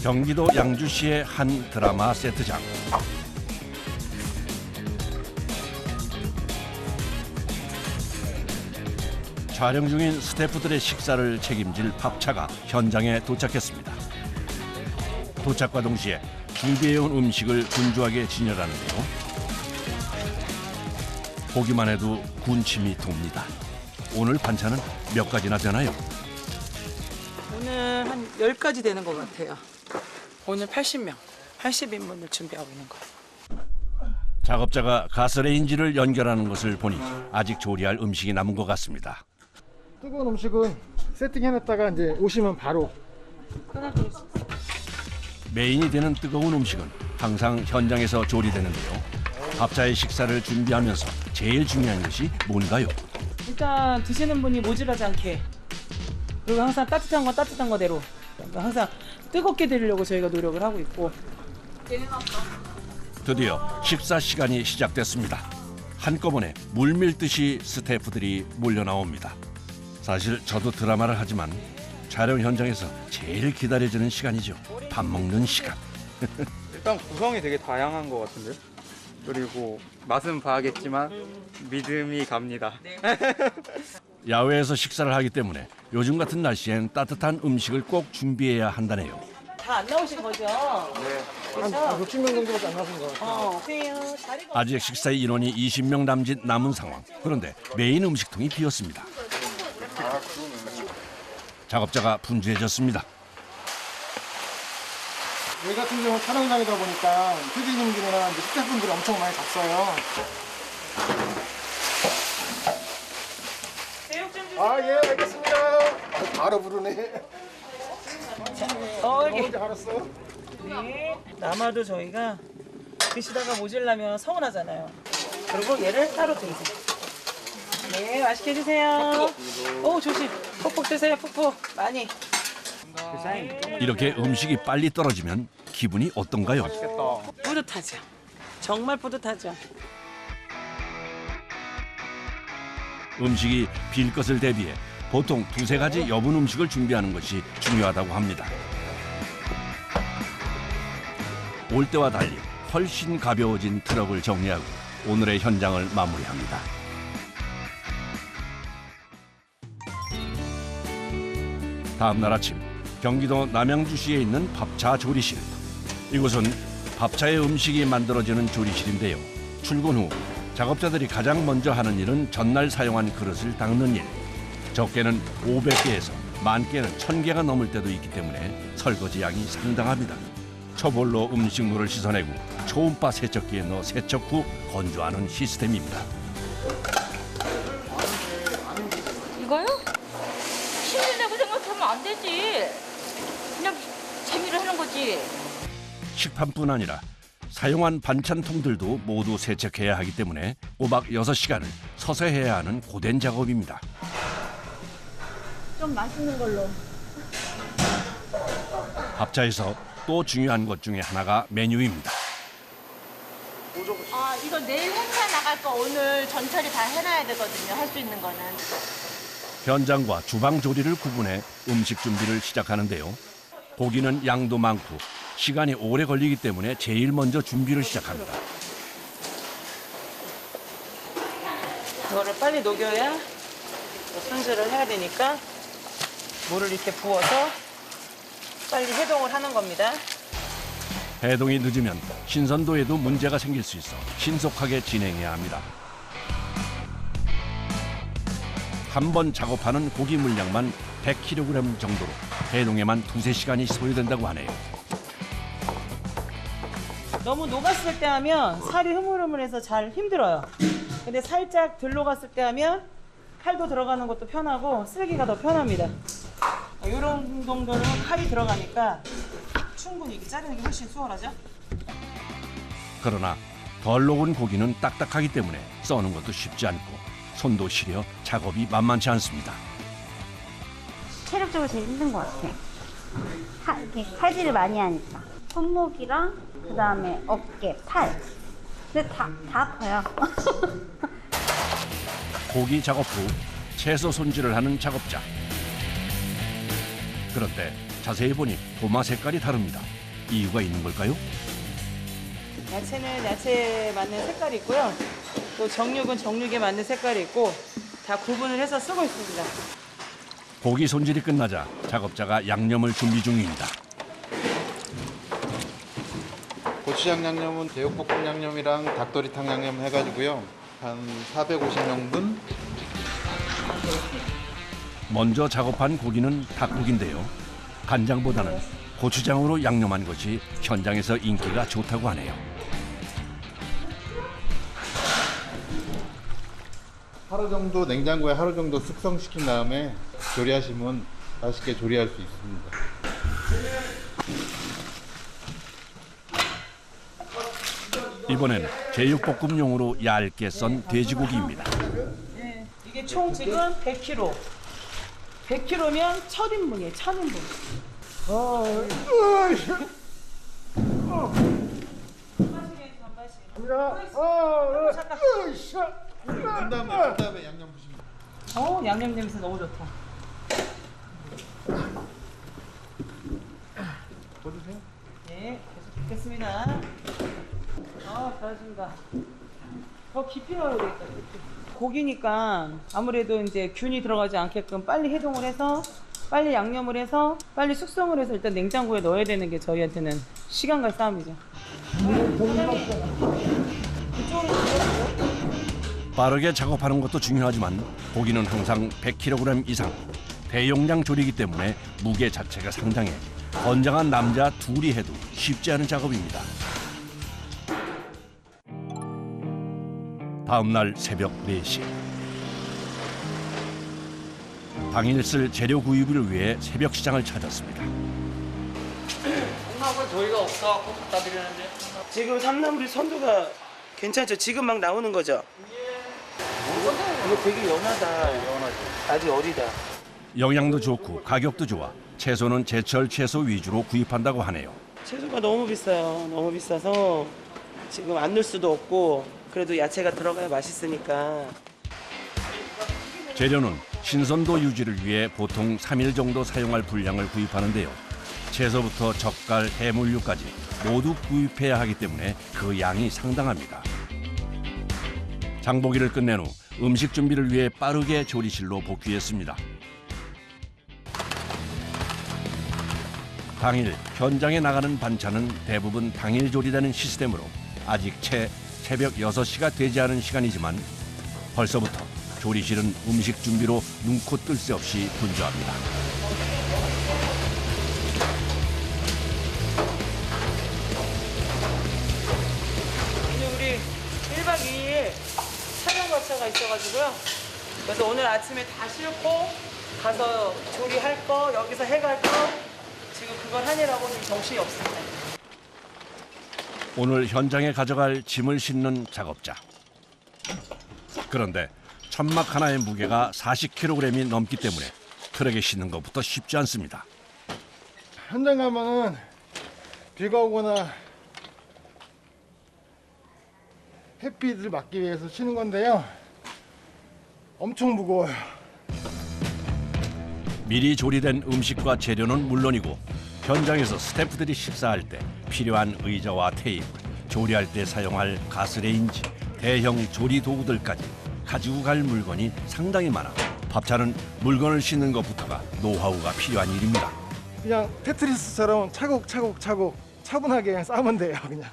경기도 양주시의 한 드라마 세트장. 촬영 중인 스태프들의 식사를 책임질 밥차가 현장에 도착했습니다. 도착과 동시에 준비해온 음식을 분주하게 진열하는데요. 보기만 해도 군침이 돕니다. 오늘 반찬은 몇 가지나 되나요? 오늘 한 10가지 되는 것 같아요. 오늘 80명, 80인분을 준비하고 있는 거예요. 작업자가 가스레인지를 연결하는 것을 보니 아직 조리할 음식이 남은 것 같습니다. 뜨거운 음식은 세팅해놨다가 이제 오시면 바로. 메인이 되는 뜨거운 음식은 항상 현장에서 조리되는데요. 밥차의 식사를 준비하면서 제일 중요한 것이 뭔가요? 일단 드시는 분이 모질하지 않게, 그리고 항상 따뜻한 건 따뜻한 거대로, 항상 뜨겁게 드리려고 저희가 노력을 하고 있고. 드디어 식사 시간이 시작됐습니다. 한꺼번에 물밀듯이 스태프들이 몰려 나옵니다. 사실 저도 드라마를 하지만 촬영 현장에서 제일 기다려지는 시간이죠. 밥 먹는 시간. 일단 구성이 되게 다양한 것 같은데. 그리고 맛은 봐야겠지만 믿음이 갑니다. 야외에서 식사를 하기 때문에 요즘 같은 날씨엔 따뜻한 음식을 꼭 준비해야 한다네요. 다 안 나오신 거죠? 네. 한 그렇죠? 60명 정도밖에 안 나선 것 같아요. 그래요. 자리가 아직 식사의 인원이 20명 남짓 남은 상황. 그런데 메인 음식통이 비었습니다. 작업자가 분주해졌습니다. 여기 같은 경우는 촬영장이다 보니까 PD님들이나 스태프분들이 엄청 많이 갔어요. 제육 좀 주세요. 아, 예, 알겠습니다. 바로 부르네. 이렇게. 알았어. 네. 남아도 저희가 드시다가 모질라면 서운하잖아요. 그리고 얘를 따로 드세요. 네, 맛있게 드세요. 오, 조심. 푹푹 드세요, 푹푹. 많이. 이렇게 음식이 빨리 떨어지면 기분이 어떤가요? 뿌듯하죠. 정말 뿌듯하죠. 음식이 빌 것을 대비해 보통 두세 가지 여분 음식을 준비하는 것이 중요하다고 합니다. 올 때와 달리 훨씬 가벼워진 트럭을 정리하고 오늘의 현장을 마무리합니다. 다음 날 아침 경기도 남양주시에 있는 밥차 조리실. 이곳은 밥차의 음식이 만들어지는 조리실인데요. 출근 후 작업자들이 가장 먼저 하는 일은 전날 사용한 그릇을 닦는 일. 적게는 500개에서 많게는 1000개가 넘을 때도 있기 때문에 설거지 양이 상당합니다. 초볼로 음식물을 씻어내고 초음파 세척기에 넣어 세척 후 건조하는 시스템입니다. 이거요? 힘들다고 생각하면 안 되지. 그냥 재미로 하는 거지. 식판뿐 아니라 사용한 반찬통들도 모두 세척해야 하기 때문에 꼬박 6시간을 서서 해야 하는 고된 작업입니다. 좀 맛있는 걸로. 밥차에서 또 중요한 것 중에 하나가 메뉴입니다. 아, 이거 내일 행사 나갈 거 오늘 전처리 다 해놔야 되거든요. 할 수 있는 거는. 현장과 주방 조리를 구분해 음식 준비를 시작하는데요. 고기는 양도 많고 시간이 오래 걸리기 때문에 제일 먼저 준비를 시작합니다. 이거를 빨리 녹여야 손질을 해야 되니까 물을 이렇게 부어서 빨리 해동을 하는 겁니다. 해동이 늦으면 신선도에도 문제가 생길 수 있어 신속하게 진행해야 합니다. 한 번 작업하는 고기 물량만 100kg 정도로 해동에만 2~3시간이 소요된다고 하네요. 너무 녹았을 때 하면 살이 흐물흐물해서 잘 힘들어요. 근데 살짝 덜 녹았을 때 하면 칼도 들어가는 것도 편하고 쓸기가 더 편합니다. 이런 정도는 칼이 들어가니까 충분히 이렇게 자르는 게 훨씬 수월하죠. 그러나 덜 녹은 고기는 딱딱하기 때문에 써는 것도 쉽지 않고 손도 시려 작업이 만만치 않습니다. 체력적으로 제일 힘든 것 같아요. 이렇게 칼질을 많이 하니까. 손목이랑 그다음에 어깨, 팔. 근데 다 아파요. 고기 작업 후 채소 손질을 하는 작업자. 그런데 자세히 보니 도마 색깔이 다릅니다. 이유가 있는 걸까요? 야채는 야채에 맞는 색깔이 있고요. 또 정육은 정육에 맞는 색깔이 있고 다 구분을 해서 쓰고 있습니다. 고기 손질이 끝나자 작업자가 양념을 준비 중입니다. 고추장 양념은 제육볶음 양념이랑 닭도리탕 양념 해가지고요. 한 450명분. 먼저 작업한 고기는 닭고기인데요. 간장보다는 고추장으로 양념한 것이 현장에서 인기가 좋다고 하네요. 하루 정도 냉장고에 하루 정도 숙성시킨 다음에 조리하시면 맛있게 조리할 수 있습니다. 이번엔 제육볶음용으로 얇게 썬 돼지고기입니다. 이게 총 지금 100kg. 100kg면 1,000인분이에요. 1,000인분. 그 다음에 양념 부시면 양념 냄새 너무 좋다. 보세요. 네, 계속 뵙겠습니다. 잘하십니다. 더 깊이 넣어야 되겠다. 깊이. 고기니까 아무래도 이제 균이 들어가지 않게끔 빨리 해동을 해서 빨리 양념을 해서 빨리 숙성을 해서 일단 냉장고에 넣어야 되는 게 저희한테는 시간과 싸움이죠. 빠르게 작업하는 것도 중요하지만 고기는 항상 100kg 이상. 대용량 조리기 때문에 무게 자체가 상당해 건장한 남자 둘이 해도 쉽지 않은 작업입니다. 다음 날 새벽 4시. 당일 쓸 재료 구입을 위해 새벽 시장을 찾았습니다. 콩나물 저희가 없어갖고 갖다 드리는데. 지금 삼나물이 선도가 괜찮죠? 지금 막 나오는 거죠? 이거 되게 연하다. 아직 어리다. 영양도 좋고 가격도 좋아 채소는 제철 채소 위주로 구입한다고 하네요. 채소가 너무 비싸요. 너무 비싸서 지금 안 넣을 수도 없고 그래도 야채가 들어가야 맛있으니까. 재료는 신선도 유지를 위해 보통 3일 정도 사용할 분량을 구입하는데요. 채소부터 젓갈, 해물류까지 모두 구입해야 하기 때문에 그 양이 상당합니다. 장보기를 끝낸 후 음식 준비를 위해 빠르게 조리실로 복귀했습니다. 당일 현장에 나가는 반찬은 대부분 당일 조리되는 시스템으로 아직 새벽 6시가 되지 않은 시간이지만 벌써부터 조리실은 음식 준비로 눈코 뜰 새 없이 분주합니다. 오늘 우리 1박 2일 촬영 과차가 있어가지고요. 그래서 오늘 아침에 다 싣고 가서 조리할 거, 여기서 해갈 거 지금 그걸 하느라고 좀 정신이 없습니다. 오늘 현장에 가져갈 짐을 싣는 작업자. 그런데 천막 하나의 무게가 40kg이 넘기 때문에 트럭에 싣는 것부터 쉽지 않습니다. 현장 가면은 비가 오거나 햇빛을 막기 위해서 치는 건데요. 엄청 무거워요. 미리 조리된 음식과 재료는 물론이고 현장에서 스태프들이 식사할 때 필요한 의자와 테이블, 조리할 때 사용할 가스레인지, 대형 조리 도구들까지 가지고 갈 물건이 상당히 많아 밥차는 물건을 싣는 것부터가 노하우가 필요한 일입니다. 그냥 테트리스처럼 차곡차곡 차분하게 싸면 돼요. 그냥.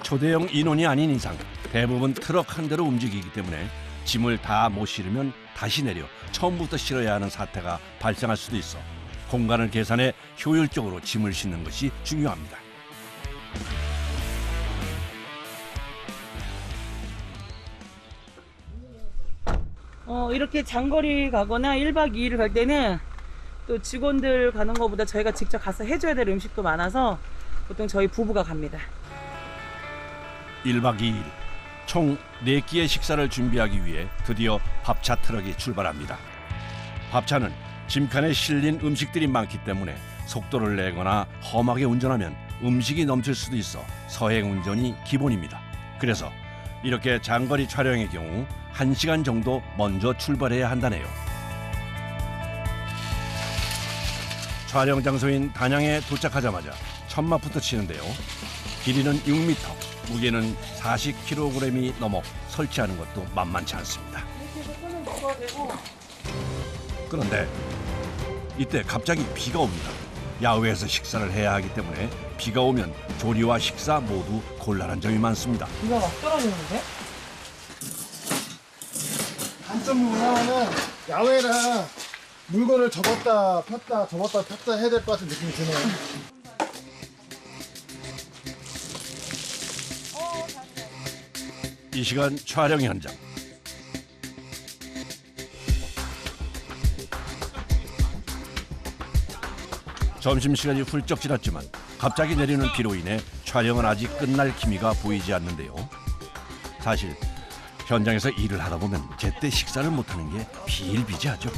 초대형 인원이 아닌 이상 대부분 트럭 한 대로 움직이기 때문에 짐을 다 못 실으면 다시 내려 처음부터 실어야 하는 사태가 발생할 수도 있어 공간을 계산해 효율적으로 짐을 싣는 것이 중요합니다. 이렇게 장거리 가거나 1박 2일을 갈 때는 또 직원들 가는 것보다 저희가 직접 가서 해줘야 될 음식도 많아서 보통 저희 부부가 갑니다. 1박 2일 총 4끼의 식사를 준비하기 위해 드디어 밥차 트럭이 출발합니다. 밥차는 짐칸에 실린 음식들이 많기 때문에 속도를 내거나 험하게 운전하면 음식이 넘칠 수도 있어 서행 운전이 기본입니다. 그래서 이렇게 장거리 촬영의 경우 1시간 정도 먼저 출발해야 한다네요. 촬영 장소인 단양에 도착하자마자 천막부터 치는데요. 길이는 6m, 무게는 40kg이 넘어 설치하는 것도 만만치 않습니다. 그런데 이때 갑자기 비가 옵니다. 야외에서 식사를 해야 하기 때문에 비가 오면 조리와 식사 모두 곤란한 점이 많습니다. 비가 막 떨어지는데? 단점이 뭐냐면은 야외라 물건을 접었다 폈다 접었다 폈다 해야 될 것 같은 느낌이 드네요. 이 시간 촬영 현장. 점심시간이 훌쩍 지났지만 갑자기 내리는 비로 인해 촬영은 아직 끝날 기미가 보이지 않는데요. 사실 현장에서 일을 하다 보면 제때 식사를 못하는 게 비일비재하죠.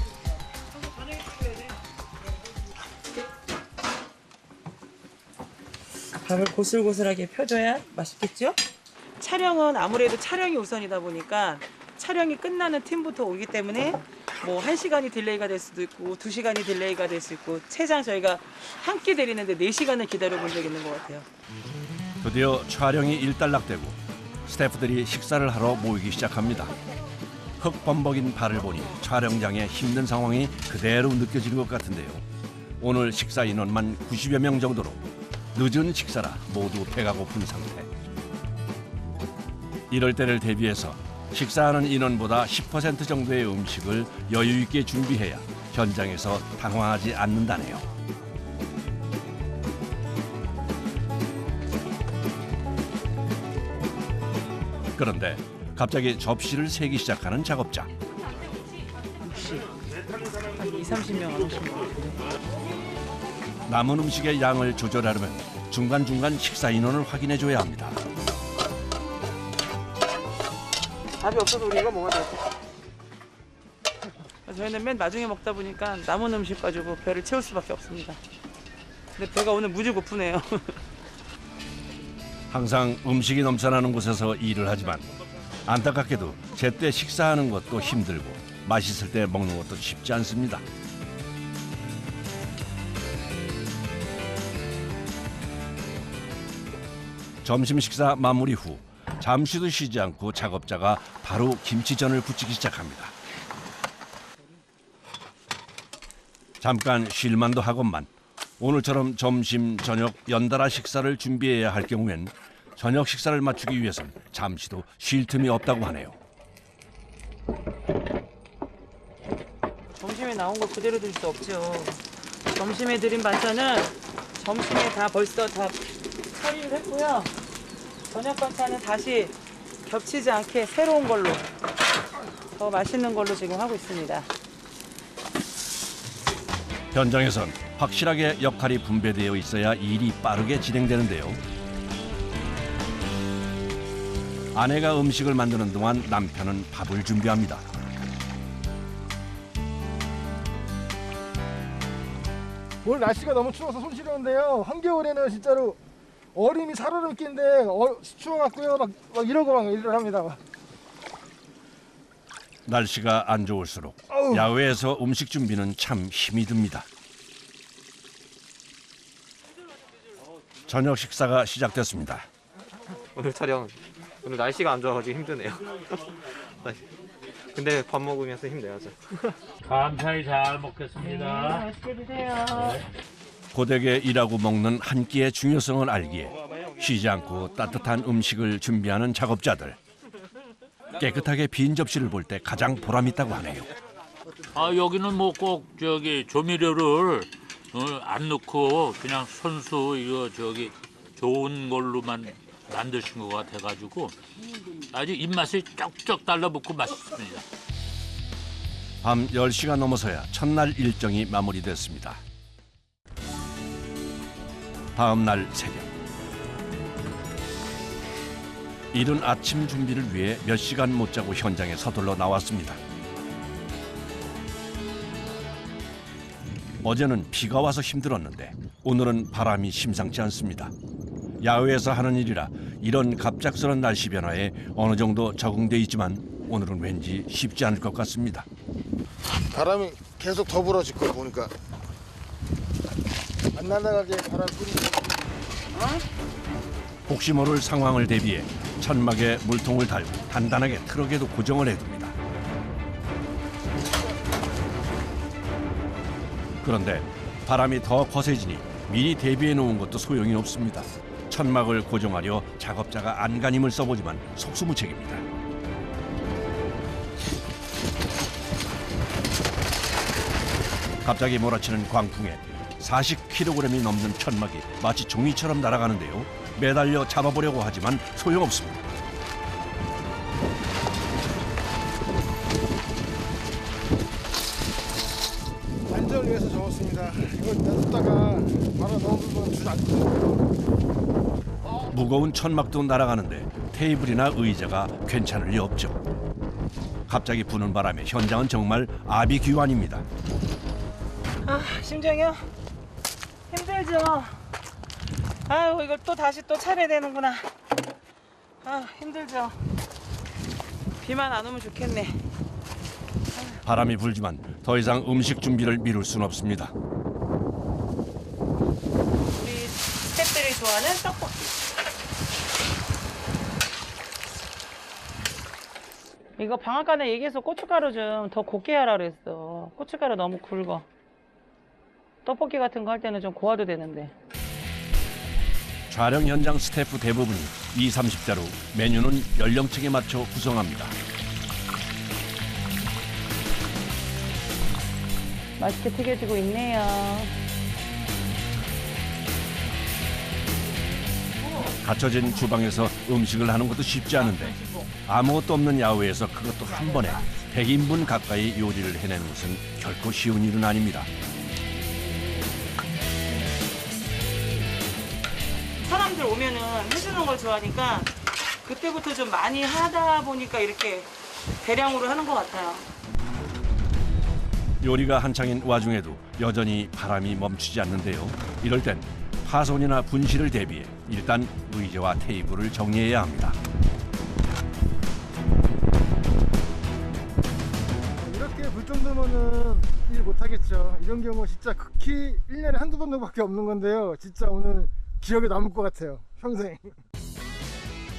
밥을 고슬고슬하게 펴줘야 맛있겠죠? 촬영은 아무래도 촬영이 우선이다 보니까 촬영이 끝나는 팀부터 오기 때문에 뭐 1시간이 딜레이가 될 수도 있고 2시간이 딜레이가 될 수 있고 최장 저희가 한 끼 내리는데 4시간을 기다려본 적이 있는 것 같아요. 드디어 촬영이 일단락되고 스태프들이 식사를 하러 모이기 시작합니다. 흙범벅인 발을 보니 촬영장의 힘든 상황이 그대로 느껴지는 것 같은데요. 오늘 식사 인원만 90여 명 정도로 늦은 식사라 모두 배가 고픈 상태. 이럴 때를 대비해서 식사하는 인원보다 10% 정도의 음식을 여유 있게 준비해야 현장에서 당황하지 않는다네요. 그런데 갑자기 접시를 세기 시작하는 작업자. 한 2, 30명 안 오신 것 같아요. 남은 음식의 양을 조절하려면 중간중간 식사 인원을 확인해줘야 합니다. 밥이 없어서 우리 이거 먹어야 돼. 저희는 맨 나중에 먹다 보니까 남은 음식 가지고 배를 채울 수밖에 없습니다. 근데 배가 오늘 무지 고프네요. 항상 음식이 넘쳐나는 곳에서 일을 하지만 안타깝게도 제때 식사하는 것도 힘들고 맛있을 때 먹는 것도 쉽지 않습니다. 점심 식사 마무리 후 잠시도 쉬지 않고 작업자가 바로 김치전을 부치기 시작합니다. 잠깐 쉴만도 하건만 오늘처럼 점심, 저녁 연달아 식사를 준비해야 할 경우엔 저녁 식사를 맞추기 위해선 잠시도 쉴 틈이 없다고 하네요. 점심에 나온 거 그대로 드릴 수 없죠. 점심에 드린 반찬은 점심에 다 벌써 다 처리를 했고요. 저녁 반찬은 다시 겹치지 않게 새로운 걸로 더 맛있는 걸로 지금 하고 있습니다. 현장에선 확실하게 역할이 분배되어 있어야 일이 빠르게 진행되는데요. 아내가 음식을 만드는 동안 남편은 밥을 준비합니다. 오늘 날씨가 너무 추워서 손 시려운데요. 한겨울에는 진짜로 얼음이 살얼음 끼는데 추워갖고요. 막 이러고 막 일을 합니다. 날씨가 안 좋을수록 야외에서 음식 준비는 참 힘이 듭니다. 저녁 식사가 시작됐습니다. 오늘 촬영 오늘 날씨가 안 좋아가지고 힘드네요. 근데 밥 먹으면서 힘내야죠. 감사히 잘 먹겠습니다. 맛있게 드세요. 고되게 일하고 먹는 한 끼의 중요성을 알기에 쉬지 않고 따뜻한 음식을 준비하는 작업자들. 깨끗하게 빈 접시를 볼 때 가장 보람 있다고 하네요. 아 여기는 뭐 꼭 저기 조미료를 안 넣고 그냥 손수 이거 저기 좋은 걸로만 만드신 것 같아가지고 아주 입맛이 쩍쩍 달라붙고 맛있습니다. 밤 10시가 넘어서야 첫날 일정이 마무리됐습니다. 다음 날 새벽. 이른 아침 준비를 위해 몇 시간 못 자고 현장에 서둘러 나왔습니다. 어제는 비가 와서 힘들었는데 오늘은 바람이 심상치 않습니다. 야외에서 하는 일이라 이런 갑작스런 날씨 변화에 어느 정도 적응돼 있지만 오늘은 왠지 쉽지 않을 것 같습니다. 바람이 계속 더 불어질 거 보니까 안 날아가게 바람 뿌리고. 혹시 모를 상황을 대비해 천막에 물통을 달고 단단하게 트럭에도 고정을 해둡니다. 그런데 바람이 더 거세지니 미리 대비해 놓은 것도 소용이 없습니다. 천막을 고정하려 작업자가 안간힘을 써보지만 속수무책입니다. 갑자기 몰아치는 광풍에 40kg이 넘는 천막이 마치 종이처럼 날아가는데요. 매달려 잡아보려고 하지만 소용없습니다. 안전을 위해서 접었습니다. 이걸 놔뒀다가 바람 너무 불면 줄 안 뜯어요. 무거운 천막도 날아가는데 테이블이나 의자가 괜찮을 리 없죠. 갑자기 부는 바람에 현장은 정말 아비규환입니다. 아, 심정이요? 힘들죠? 아유, 이걸 또 다시 또 차려야 되는구나. 아, 힘들죠? 비만 안 오면 좋겠네. 바람이 불지만 더 이상 음식 준비를 미룰 순 없습니다. 우리 스태프들이 좋아하는 떡볶이. 이거 방앗간에 얘기해서 고춧가루 좀 더 곱게 하라 그랬어. 고춧가루 너무 굵어. 떡볶이 같은 거 할 때는 좀 고와도 되는데. 촬영 현장 스태프 대부분이 20, 30대로 메뉴는 연령층에 맞춰 구성합니다. 맛있게 튀겨지고 있네요. 갖춰진 주방에서 음식을 하는 것도 쉽지 않은데 아무것도 없는 야외에서 그것도 한 번에 100인분 가까이 요리를 해내는 것은 결코 쉬운 일은 아닙니다. 사람들 오면은 해주는 걸 좋아하니까 그때부터 좀 많이 하다 보니까 이렇게 대량으로 하는 것 같아요. 요리가 한창인 와중에도 여전히 바람이 멈추지 않는데요. 이럴 땐 파손이나 분실을 대비해 일단 의자와 테이블을 정리해야 합니다. 이렇게 불 정도면은 일 못하겠죠. 이런 경우 진짜 극히 1년에 한두 번 정도밖에 없는 건데요. 진짜 오늘 기억에 남을 것 같아요. 평생.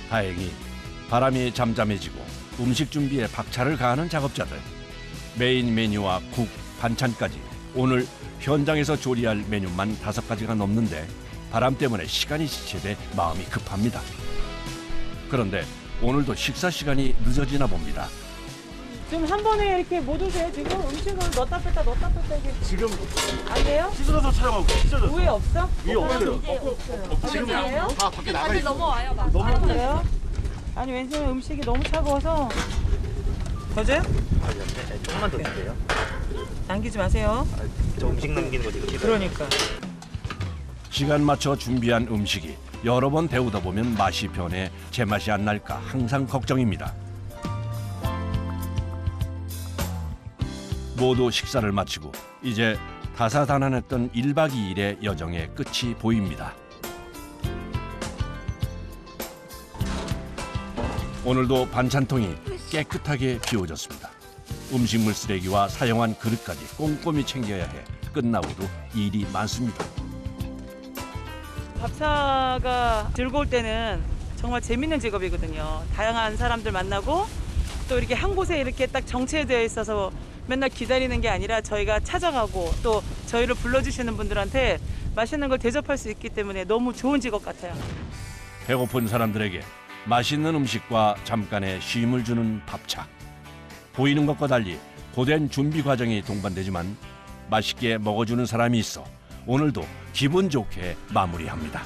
다행히 바람이 잠잠해지고 음식 준비에 박차를 가하는 작업자들. 메인 메뉴와 국, 반찬까지 오늘 현장에서 조리할 메뉴만 5가지가 넘는데 바람 때문에 시간이 지체돼 마음이 급합니다. 그런데 오늘도 식사 시간이 늦어지나 봅니다. 지금 한 번에 이렇게 못 오세요? 지금 음식을 넣었다 뺐다 이게 지금 안 돼요? 씻어서 촬영하고 씻어서 위에 없어? 위에 없어요. 지금 다 밖에 나가 있어요. 아, 그래요? 아니 왠지 음식이 너무 차가워서 더 줘요? 조금만 더 주세요. 남기지 마세요. 저 음식 남기는 거지. 그러니까. 시간 맞춰 준비한 음식이 여러 번 데우다 보면 맛이 변해 제맛이 안 날까 항상 걱정입니다. 모두 식사를 마치고 이제 다사다난했던 1박 2일의 여정의 끝이 보입니다. 오늘도 반찬통이 깨끗하게 비워졌습니다. 음식물 쓰레기와 사용한 그릇까지 꼼꼼히 챙겨야 해 끝나고도 일이 많습니다. 밥사가 즐거울 때는 정말 재밌는 직업이거든요. 다양한 사람들 만나고 또 이렇게 한 곳에 이렇게 딱 정체되어 있어서 맨날 기다리는 게 아니라 저희가 찾아가고 또 저희를 불러주시는 분들한테 맛있는 걸 대접할 수 있기 때문에 너무 좋은 직업 같아요. 배고픈 사람들에게 맛있는 음식과 잠깐의 쉼을 주는 밥차. 보이는 것과 달리 고된 준비 과정이 동반되지만 맛있게 먹어주는 사람이 있어 오늘도 기분 좋게 마무리합니다.